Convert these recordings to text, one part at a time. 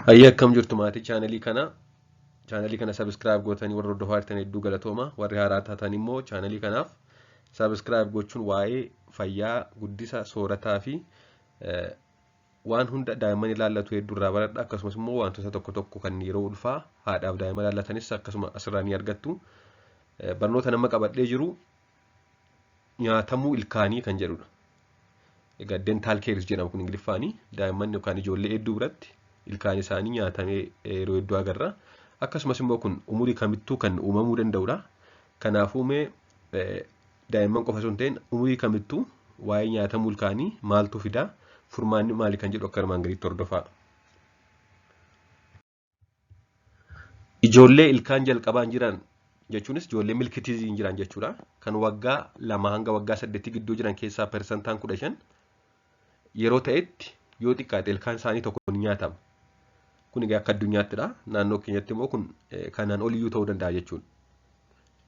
Hayya akkam jirtu maatii chaanalii kana subscribe gootanii warra hordofaa jirtan hedduu galatooma. Warri haaraa taatan immoo chaanalii kanaaf subscribe gochuun waa'ee fayyaa, guddisa, soorataa fi waan hunda daa'imman ilaallatu hedduu irraa baradha. Akkasumas immoo wantoota tokko tokko kan yeroo ulfaa haadhaaf daa'ima ilaallatanis akkasuma asirraa ni argattu. Barnoota nama qabadhee jiru nyaatamuu ilkaanii kan jedhudha. Egaa dental care jedhama kun Ingiliffaanii. Daa'imman yookaan ijoollee hedduu biratti ilkaan isaanii nyaatamee yeroo hedduu agarra. Akkasumas immoo kun umurii kamittuu kan uumamuu danda'udha. Kanaafuu daa'imman qofa osoo hin ta'in umurii kamittuu waa'ee nyaatamuu ilkaanii maaltu fidaa, furmaanni maali kan jedhu akka armaan gadiitti hordofaa. Ijoollee ilkaan jalqabaan jiran jechuunis ijoollee milkitiiziin jiran jechuudha. Kan waggaa 2 hanga waggaa 8 gidduu jiran keessaa persentaan 15 yeroo ta'etti yoo xiqqaate ilkaan isaanii tokko ni nyaatama. Kun egaa akka addunyaattiidha. Naannoo keenyatti immoo kun kanaan oliyyuu ta'uu danda'a jechuudha.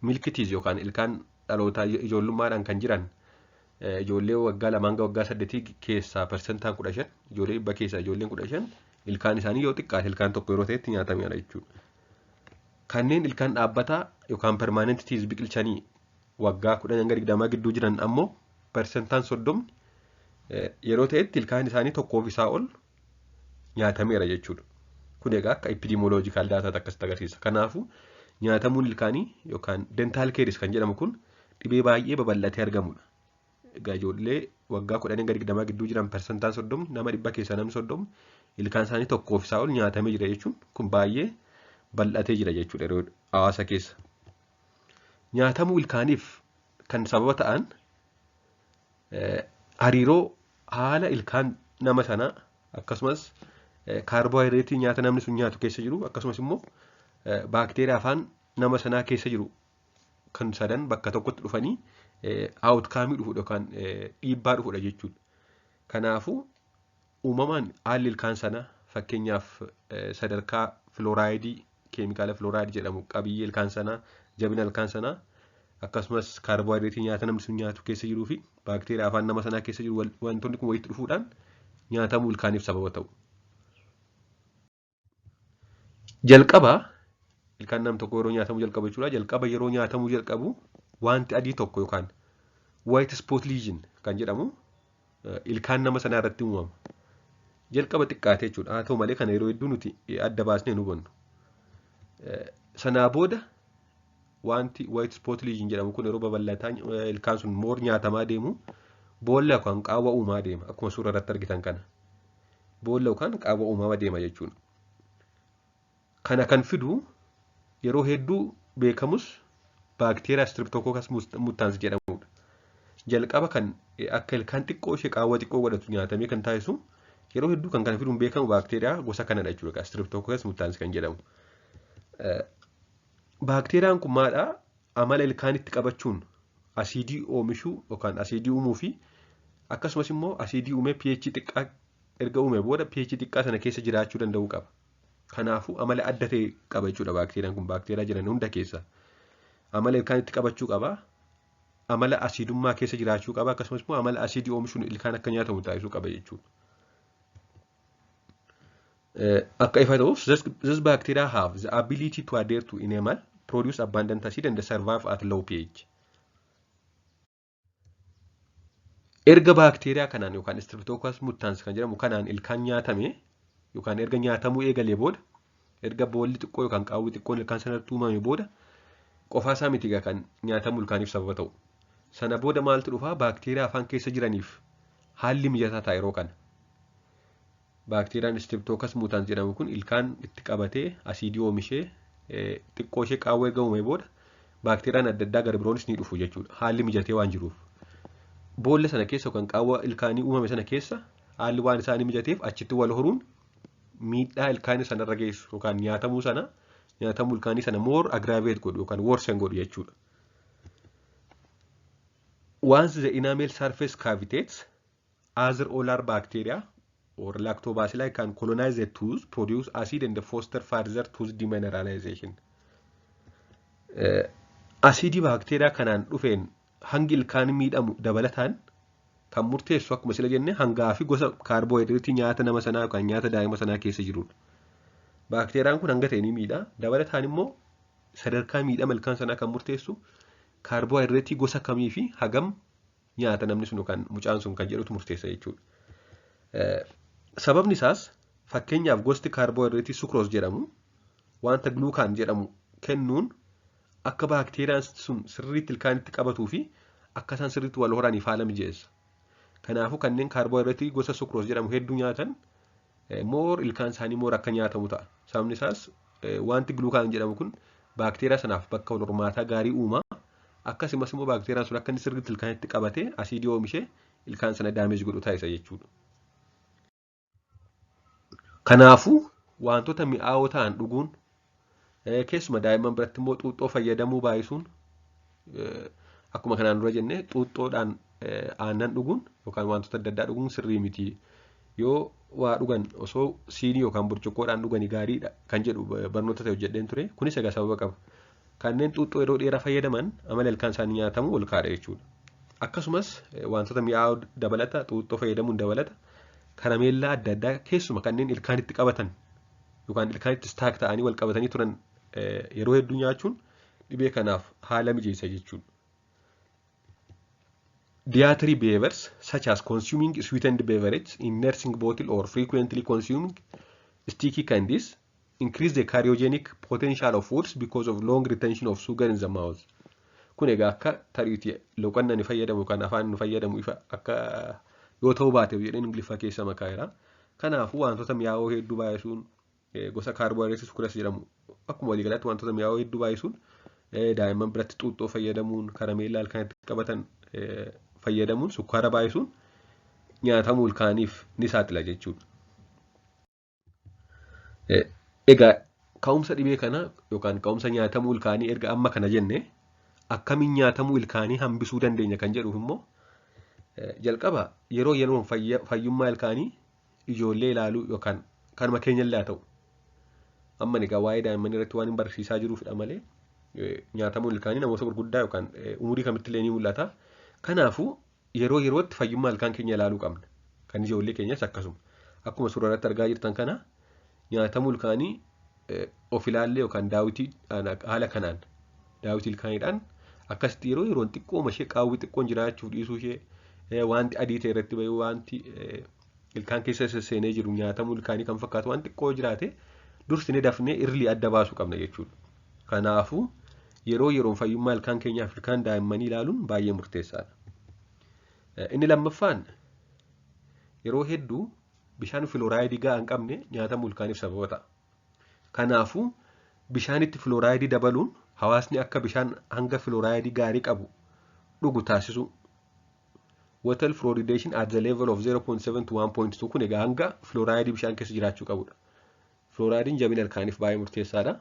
Milkitiiz yookaan ilkaan dhalootaa ijoollummaadhaan kan jiran ijoollee waggaa 2 hanga waggaa 8 keessaa persentaan 15 ijoollee 100 keessaa ijoolleen 15 ilkaan isaanii yoo xiqqaate ilkaan tokko yeroo ta'etti nyaatameera jechuudha. Kanneen ilkaan dhaabbataa yookaan permanent teeth biqilchanii waggaa 10 hanga 20 gidduu jiran ammoo persentaan 30 yeroo ta'etti ilkaan isaanii tokkoof isaa ol nyaatameera jechuudha. Kun egaa akka epidemiological data akkasitti agarsiisa. Kanaafuu nyaatamuun ilkaanii yookaan dental caries kan jedhamu kun dhibee baay'ee babal'atee argamudha. Egaa ijoollee waggaa 10 hanga 20 gidduu jiran persentaan 30 nama 100 keessaa namni 30 ilkaan isaanii tokkoof isaa ol nyaatamee jira jechuun kun baay'ee bal'atee jira jechuudha yeroo hawaasa keessa. Nyaatamuu ilkaaniif kan sababa ta'an hariiroo haala ilkaan nama sanaa akkasumas kaarboohayidireetii nyaata namni sun nyaatu keessa jiru akkasumas immoo baakteeriyaa afaan nama sanaa keessa jiru kan sadan bakka tokkotti dhufanii outkaamii dhufu yookaan dhiibbaa dhufudha jechuudha. Kanaafuu uumamaan haalli ilkaan sanaa fakkeenyaaf sadarkaa filooraayidii keemikaala filooraayidii jedhamu qabiyyee ilkaan sanaa, jabina ilkaan sanaa akkasumas kaarboohayidireetii nyaata namni sun nyaatu keessa jiruu fi baakteeriyaa afaan nama sanaa keessa jiru wantoonni kun walitti dhufuudhaan nyaatamuu ilkaaniif sababa ta'u. Jalqaba ilkaan nam tokko yeroo nyaatamuu jalqabu jechuudha. Jalqaba yeroo nyaatamuu jalqabu wanti adii tokko yookaan white spot lesion kan jedhamu ilkaan nama sanaa irratti uumama. Jalqaba xiqqaate jechuudha. Haa ta'u malee kana yeroo hedduu nuti adda baasnee nu hubannu. Sanaa booda wanti white spot lesion jedhamu kun yeroo babal'ataa ilkaan sun moor nyaatamaa deemu boolla yookaan qaawwa uumaa deema. Akkuma suura irratti argitan kana. Boolla yookaan qaawwa uumaa deema jechuudha. Kana kan fidu yeroo hedduu beekamus baakteeriyaa streptococcus mutans jedhamudha. Jalqaba kan akka ilkaan xiqqoo ishee qaawwa xiqqoo godhatu nyaatamee kan taasisu yeroo hedduu kan kana fiduun beekamu baakteeriyaa gosa kanadha jechuudha. Streptococcus mutans kan jedhamu. Baakteeriyaan kun maadhaa amala ilkaanitti qabachuun asiidii oomishuu yookaan asiidii uumuu fi akkasumas immoo asiidii uumee pH xiqqaa erga uumee booda pH xiqqaa sana keessa jiraachuu danda'uu qaba. Kanaafuu amala adda ta'e qaba jechuudha baakteeriyaan kun baakteeriyaa jiran hunda keessa. Amala ilkaanitti qabachuu qaba. Amala asiidummaa keessa jiraachuu qaba. Akkasumas immoo amala asiidii oomishuun ilkaan akka nyaatamu taasisuu qaba jechuudha. Akka ifa ta'uuf this bacteria have the ability to adhere to enamel, produce abundant acid and survive at low pH. Erga baakteeriyaa kanaan yookaan Streptococcus mutans kan jedhamu kanaan ilkaan nyaatame yookaan erga nyaatamuu eegalee booda erga boolli xiqqoo yookaan qaawwi xiqqoon ilkaan sanatti uumame booda qofaa isaa miti kan nyaatamuu ilkaaniif sababa ta'u. Sana booda maaltu dhufaa baakteeriyaa afaan keessa jiraniif haalli mijataa ta'a yeroo kana. Baakteeriyaan Streptococcus mutans jedhamu kun ilkaan itti qabatee asiidii oomishee xiqqoo ishee qaawwa erga uumee booda baakteeriyaan adda addaa gara biroonis ni dhufu jechuudha. Haalli mijatee waan jiruuf. Boolla sana keessa yookaan qaawwa ilkaanii uumame sana keessa haalli waan isaanii mijateef achitti wal horuun miidhaa ilkaanii sanarra geessu yookaan nyaatamuu ilkaanii sana more aggravate godhu yookaan worsen godhu jechuudha. Once the enamel surface cavitates, other olar bacteria or lactobacilli can colonize the tooth, produce acid and foster further tooth demineralization. Asiidii baakteeriyaa kanaan dhufeen hangi ilkaan miidhamu dabalataan kan murteessu akkuma sila jenne hangaa fi gosa kaarboohayidireetii nyaata nama sanaa yookaan nyaata daa'ima sanaa keessa jirudha. Baakteeriyaan kun hanga ta'e ni miidha. Dabalataan immoo sadarkaa miidhama ilkaan sanaa kan murteessu kaarboohayidireetii gosa kamii fi hagam nyaata namni sun yookaan mucaan sun kan jedhutu murteessa jechuudha. Sababni isaas fakkeenyaaf gosti kaarboohayidireetii sukroos jedhamu wanta gluukaan jedhamu kennuun akka baakteeriyaan sun sirriitti ilkaanitti qabatuu fi akka isaan sirriitti wal horaniif haala mijeessa. Kanaafuu kanneen kaarboohayidireetii gosa sukroos jedhamu hedduu nyaatan moor ilkaan isaanii moor akka nyaatamu ta'a. Sababni isaas wanti gluukaan jedhamu kun baakteeriyaa sanaaf bakka wal hormaataa gaarii uumaa. Akkasumas immoo baakteeriyaan sun akka inni sirriitti ilkaanitti qabatee asiidii oomishee ilkaan sana daameej godhu taasisa jechuudha. Kanaafuu wantoota mi'aawoo ta'an dhuguun keessuma daa'imman biratti immoo xuuxxoo fayyadamuu baay'isuun akkuma kanaan dura jenne xuuxxoodhaan aannan dhuguun yookaan wantoota adda addaa dhuguun sirrii miti. Yoo waa dhugan osoo siinii yookaan burcuqqoodhaan dhuganii gaariidha kan jedhu barnoota ta'e hojjedheen ture. Kunis egaa sababa qaba. Kanneen xuuxxoo yeroo dheeraa fayyadaman amala ilkaan isaanii nyaatamuu ol kaadha jechuudha. Akkasumas wantoota mi'aawoo dabalata xuuxxoo fayyadamuun dabalata karameellaa adda addaa keessuma kanneen ilkaanitti qabatan yookaan ilkaanitti staak ta'anii wal qabatanii turan yeroo hedduu nyaachuun dhibee kanaaf haala mijeessa jechuudha. Dietary behaviors such as consuming sweetened beverages in nursing bottle or frequently consuming sticky candies increase the carcinogenic potential of foods because of long retention of sugar in the mouth. Kun egaa akka tariitii loqonna ni fayyadamu kan afaan nu fayyadamu ifa akka yoo ta'uu baate jedheen Ingiliffaa keessa makaa'eera. Kanaafuu wantoota mi'aawoo hedduu baay'isuun gosa kaarboohayidireetii sukras jedhamu akkuma waliigalaatti wantoota mi'aawoo hedduu baay'isuun daa'imman biratti xuuxxoo fayyadamuun karameellaa ilkaanitti qabatan fayyadamuun sukkaara baay'isuun nyaatamuu ilkaaniif ni saaxila jechuudha. Egaa ka'umsa dhibee kana yookaan ka'umsa nyaatamuu ilkaanii erga amma kana jenne akkamiin nyaatamuu ilkaanii hambisuu dandeenya kan jedhuuf immoo jalqaba yeroo yeroon fayyummaa ilkaanii ijoollee ilaaluu yookaan kanuma keenyallee haa ta'u. Amma egaa waa'ee daa'immanii irratti waan hin barsiisaa jiruufidha malee nyaatamuu ilkaanii namoota gurguddaa yookaan umurii kamittillee ni mul'ata. Kanaafuu yeroo yerootti fayyummaa ilkaan keenya ilaaluu qabna. Kan ijoollee keenyas akkasuma. Akkuma suuraa irratti argaa jirtan kana nyaatamuu ilkaanii of ilaallee yookaan daawwitii haala kanaan daawwitii ilkaaniidhaan akkasitti yeroo yeroon xiqqoo ishee qaawwii xiqqoon jiraachuuf dhiisuu ishee wanti adii ta'e irratti bahee wanti ilkaan keessa seenee jiru nyaatamuu ilkaanii kan fakkaatu waan xiqqoo jiraate dursinee dafnee irlii adda baasuu qabna jechuudha. Kanaafuu yeroo yeroon fayyummaa ilkaan keenyaaf ilkaan daa'immanii ilaaluun baay'ee murteessaadha. Inni lammaffaan yeroo hedduu bishaan filooraayidii gahaa hin qabne nyaatamuu ilkaaniif sababa ta'a. Kanaafuu bishaanitti filooraayidii dabaluun hawaasni akka bishaan hanga filooraayidii gaarii qabu dhugu taasisu. Water fluoridation at the level of 0.7 to 1.2 kun egaa hanga filooraayidii bishaan keessa jiraachuu qabudha. Filooraaydiin jabina ilkaaniif baay'ee murteessaadha.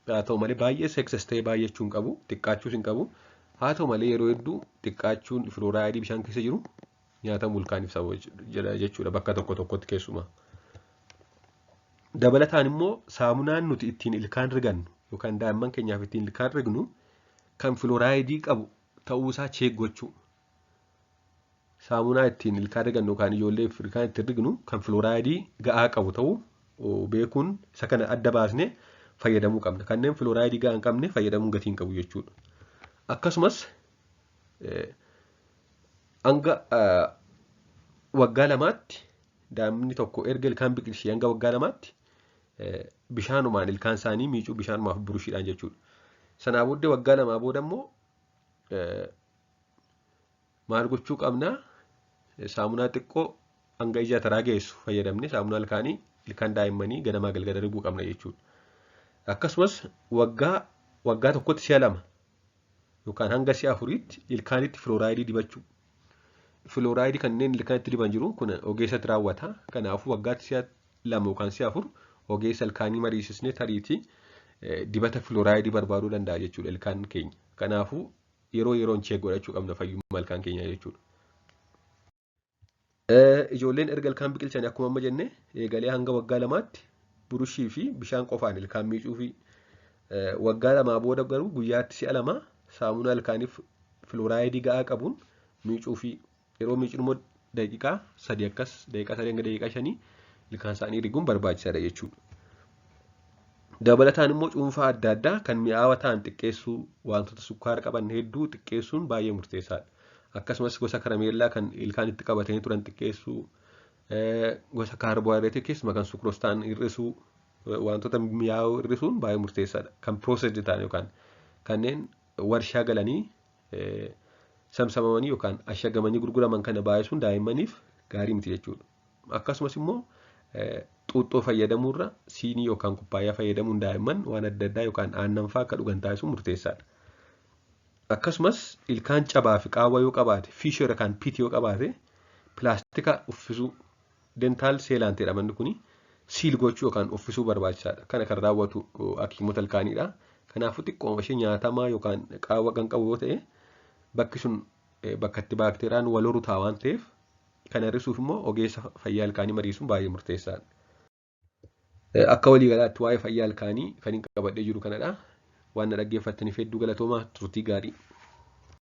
Haa ta'u malee baay'ee seksas ta'ee baay'achuu hin qabu, xiqqaachuus hin qabu. Haa ta'u malee yeroo hedduu xiqqaachuun filooraayidii bishaan keessa jiru nyaatamuu ilkaaniif sababa jechuudha bakka tokko tokkotti keessumaa. Dabalataan immoo saamunaan nuti ittiin ilkaan rigannu yookaan daa'imman keenyaaf ittiin ilkaan rignu kan filooraayidii qabu ta'uusaa cheek gochuu. Saamunaa ittiin ilkaan rigannu yookaan ijoollee ilkaan ittiin rignu kan filooraayidii ga'aa qabu ta'uu beekuun isa kana adda baasnee fayyadamuu qabna. Kanneen filooraayidii ga'aa hin qabne fayyadamuun gatii hin qabu jechuudha. Akkasumas hanga waggaa lamaatti daa'imni tokko erga ilkaan biqilchee hanga waggaa lamaatti bishaanumaan ilkaan isaanii miicuu bishaanumaaf burushiidhaan jechuudha. Sanaa booddee waggaa lamaa booda immoo maal gochuu qabnaa? Saamunaa xiqqoo hanga ija taraa geessu fayyadamne saamunaa ilkaanii ilkaan daa'immanii ganamaa galgala riguu qabna jechuudha. Akkasumas waggaa tokkotti si'a lama yookaan hanga si'a afuriitti ilkaanitti filooraayidii dibachuu. Filooraayidii kanneen ilkaanitti diban jiru kun ogeessatti raawwata. Kanaafuu waggaatti si'a lama yookaan si'a afur ogeessa ilkaanii mariisisnee tariitii dibata filooraayidii barbaaduu danda'a jechuudha ilkaan keenya. Kanaafuu yeroo yeroon cheek godhachuu qabna fayyummaa ilkaan keenyaa jechuudha. Ijoolleen erga ilkaan biqilchanii akkuma amma jenne eegalee hanga waggaa lamaatti burushii fi bishaan qofaan ilkaan miicuu fi waggaa lamaa booda garuu guyyaatti si'a lama saamunaa ilkaaniif filooraayidii ga'aa qabuun miicuu fi yeroo miicuun immoo daqiiqaa 3 akkas daqiiqaa 3 hanga daqiiqaa 5 ilkaan isaanii riguun barbaachisaadha jechuudha. Dabalataan immoo cuunfaa adda addaa kan mi'aawaa ta'an xiqqeessuu, wantoota sukkaara qaban hedduu xiqqeessuun baay'ee murteessaadha. Akkasumas gosa karameellaa kan ilkaan itti qabatanii turan xiqqeessuu, gosa kaarboohayidireetii keessumaa kan sukroos ta'an hir'isuu, wantoota mi'aawoo hir'isuun baay'ee murteessaadha. Kan piroosesdi ta'an yookaan kanneen warshaa galanii samsamamanii yookaan ashagamanii gurguraman kana baay'isuun daa'immaniif gaarii miti jechuudha. Akkasumas immoo xuuxxoo fayyadamuurra siinii yookaan kubbaayyaa fayyadamuun daa'imman waan adda addaa yookaan aannan fa'aa akka dhugan taasisuun murteessaadha. Akkasumas ilkaan cabaa fi qaawwa yoo qabaate, fiishoo yookaan piit yoo qabaate, pilaastika uffisuu, dentaal seelaant jedhaman kuni siil gochuu yookaan uffisuu barbaachisaadha. Kana kan raawwatu hakiimota ilkaaniidha. Kanaafuu xiqqooma ishee nyaatamaa yookaan qaawwa kan qabu yoo ta'e, bakki sun bakka itti baakteeriyaan wal horu ta'a waan ta'eef, kana hir'isuuf immoo ogeessa fayyaa ilkaanii mariisuun baay'ee murteessaadha. Akka walii galaatti waa'ee fayyaa ilkaanii kan hin qabadhee jiru kanadha. Waan na dhaggeeffattaniif hedduu galatoomaa, turtii gaarii.